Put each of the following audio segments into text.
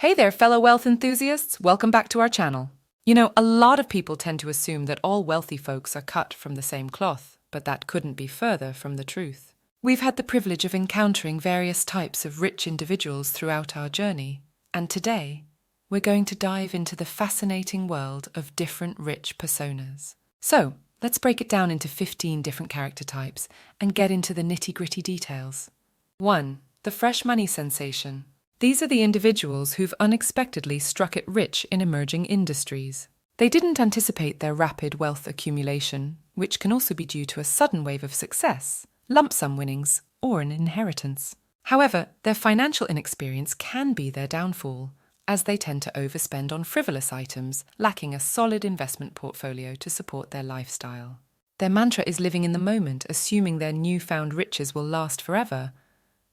Hey there, fellow wealth enthusiasts. Welcome back to our channel. You know, a lot of people tend to assume that all wealthy folks are cut from the same cloth, but that couldn't be further from the truth. We've had the privilege of encountering various types of rich individuals throughout our journey, and today, we're going to dive into the fascinating world of different rich personas. So, let's break it down into 15 different character types and get into the nitty-gritty details. 1. The fresh money sensation. These are the individuals who've unexpectedly struck it rich in emerging industries. They didn't anticipate their rapid wealth accumulation, which can also be due to a sudden wave of success, lump sum winnings, or an inheritance. However, their financial inexperience can be their downfall, as they tend to overspend on frivolous items, lacking a solid investment portfolio to support their lifestyle. Their mantra is living in the moment, assuming their newfound riches will last forever,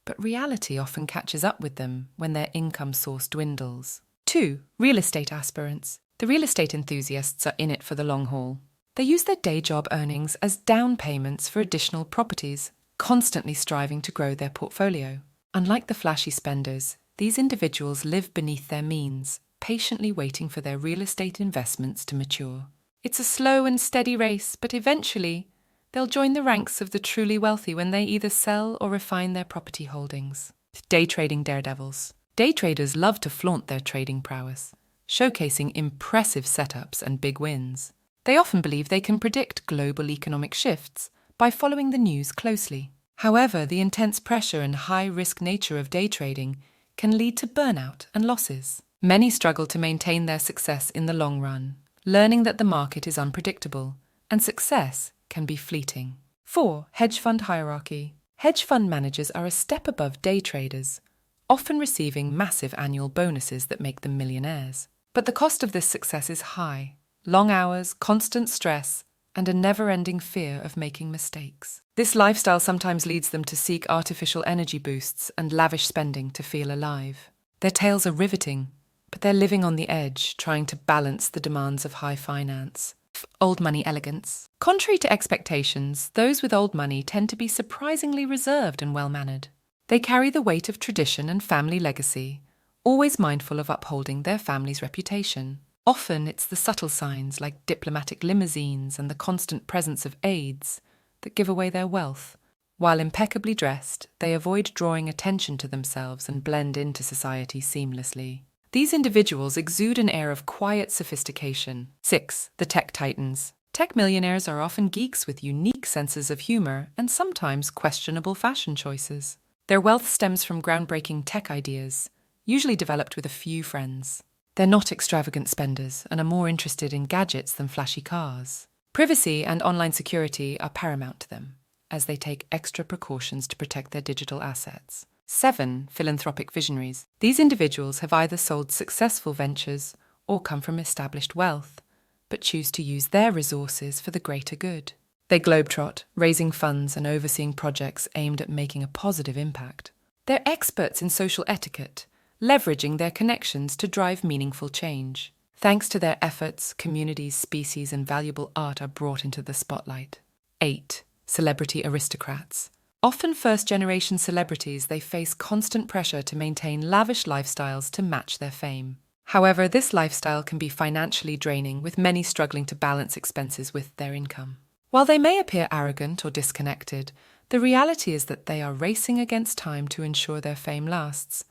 but reality often catches up with them when their income source dwindles. 2. Real estate aspirants. The real estate enthusiasts are in it for the long haul. They use their day job earnings as down payments for additional properties, constantly striving to grow their portfolio. Unlike the flashy spenders, these individuals live beneath their means, patiently waiting for their real estate investments to mature. It's a slow and steady race, but eventually, they'll join the ranks of the truly wealthy when they either sell or refine their property holdings. Day trading daredevils. Day traders love to flaunt their trading prowess, showcasing impressive setups and big wins. They often believe they can predict global economic shifts by following the news closely. However, the intense pressure and high-risk nature of day trading can lead to burnout and losses. Many struggle to maintain their success in the long run, learning that the market is unpredictable and success can be fleeting. 4. Hedge fund hierarchy. Hedge fund managers are a step above day traders, often receiving massive annual bonuses that make them millionaires. But the cost of this success is high. Long hours, constant stress, and a never-ending fear of making mistakes. This lifestyle sometimes leads them to seek artificial energy boosts and lavish spending to feel alive. Their tales are riveting, but they're living on the edge, trying to balance the demands of high finance. Old money elegance. Contrary to expectations, those with old money tend to be surprisingly reserved and well-mannered. They carry the weight of tradition and family legacy, always mindful of upholding their family's reputation. Often it's the subtle signs like diplomatic limousines and the constant presence of aides that give away their wealth. While impeccably dressed, they avoid drawing attention to themselves and blend into society seamlessly. These individuals exude an air of quiet sophistication. 6. The tech titans. Tech millionaires are often geeks with unique senses of humor and sometimes questionable fashion choices. Their wealth stems from groundbreaking tech ideas, usually developed with a few friends. They're not extravagant spenders and are more interested in gadgets than flashy cars. Privacy and online security are paramount to them, as they take extra precautions to protect their digital assets. 7. Philanthropic visionaries. These individuals have either sold successful ventures or come from established wealth, but choose to use their resources for the greater good. They globetrot, raising funds and overseeing projects aimed at making a positive impact. They're experts in social etiquette, leveraging their connections to drive meaningful change. Thanks to their efforts, communities, species, and valuable art are brought into the spotlight. 8. Celebrity aristocrats. Often first-generation celebrities, they face constant pressure to maintain lavish lifestyles to match their fame. However, this lifestyle can be financially draining, with many struggling to balance expenses with their income. While they may appear arrogant or disconnected, the reality is that they are racing against time to ensure their fame lasts,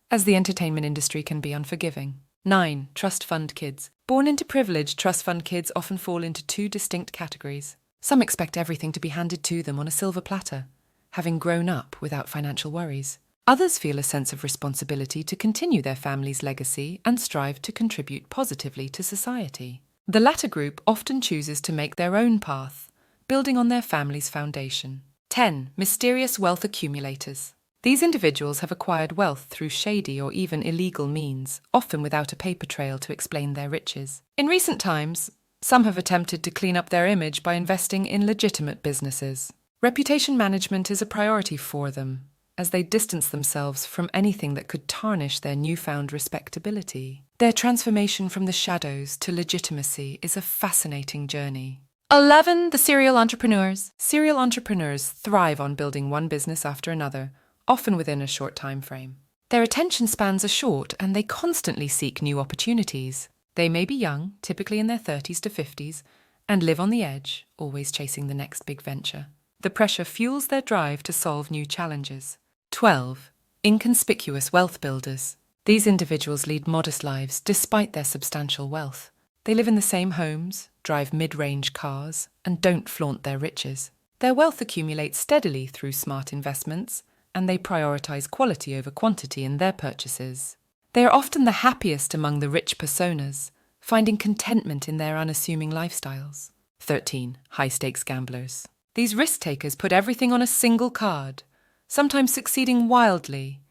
as the entertainment industry can be unforgiving. 9. Trust fund kids. Born into privilege, trust fund kids often fall into two distinct categories. Some expect everything to be handed to them on a silver platter, having grown up without financial worries. Others feel a sense of responsibility to continue their family's legacy and strive to contribute positively to society. The latter group often chooses to make their own path, building on their family's foundation. 10. Mysterious wealth accumulators. These individuals have acquired wealth through shady or even illegal means, often without a paper trail to explain their riches. In recent times, some have attempted to clean up their image by investing in legitimate businesses. Reputation management is a priority for them, as they distance themselves from anything that could tarnish their newfound respectability. Their transformation from the shadows to legitimacy is a fascinating journey. 11. The serial entrepreneurs. Serial entrepreneurs thrive on building one business after another, often within a short time frame. Their attention spans are short and they constantly seek new opportunities. They may be young, typically in their 30s to 50s, and live on the edge, always chasing the next big venture. The pressure fuels their drive to solve new challenges. 12. Inconspicuous wealth builders. These individuals lead modest lives despite their substantial wealth. They live in the same homes, drive mid-range cars, and don't flaunt their riches. Their wealth accumulates steadily through smart investments, and they prioritize quality over quantity in their purchases. They are often the happiest among the rich personas, finding contentment in their unassuming lifestyles. 13. High-stakes gamblers. These risk-takers put everything on a single card, sometimes succeeding wildly,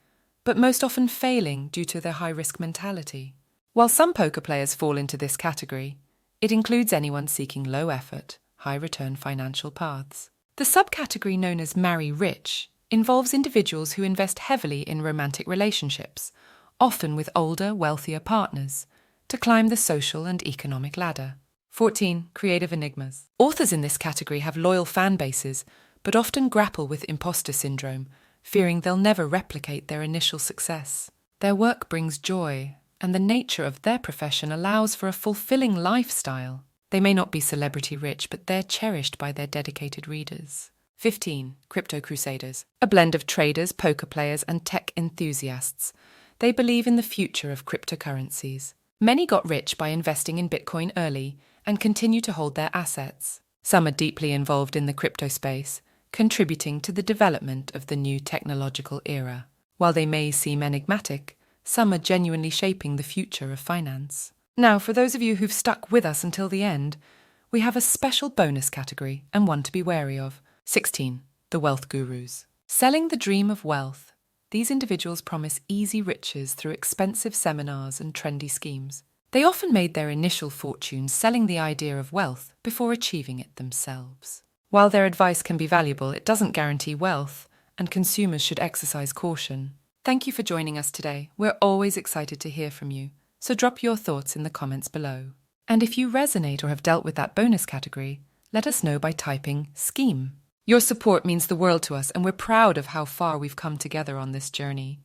but most often failing due to their high-risk mentality. While some poker players fall into this category, it includes anyone seeking low-effort, high-return financial paths. The subcategory known as marry rich involves individuals who invest heavily in romantic relationships, often with older, wealthier partners, to climb the social and economic ladder. 14. Creative enigmas. Authors in this category have loyal fan bases, but often grapple with imposter syndrome, fearing they'll never replicate their initial success. Their work brings joy, and the nature of their profession allows for a fulfilling lifestyle. They may not be celebrity rich, but they're cherished by their dedicated readers. 15. Crypto crusaders. A blend of traders, poker players, and tech enthusiasts. They believe in the future of cryptocurrencies. Many got rich by investing in Bitcoin early and continue to hold their assets. Some are deeply involved in the crypto space, contributing to the development of the new technological era. While they may seem enigmatic, some are genuinely shaping the future of finance. Now, for those of you who've stuck with us until the end, we have a special bonus category and one to be wary of. 16. The wealth gurus. Selling the dream of wealth. These individuals promise easy riches through expensive seminars and trendy schemes. They often made their initial fortunes selling the idea of wealth before achieving it themselves. While their advice can be valuable, it doesn't guarantee wealth, and consumers should exercise caution. Thank you for joining us today. We're always excited to hear from you, so drop your thoughts in the comments below. And if you resonate or have dealt with that bonus category, let us know by typing scheme. Your support means the world to us, and we're proud of how far we've come together on this journey.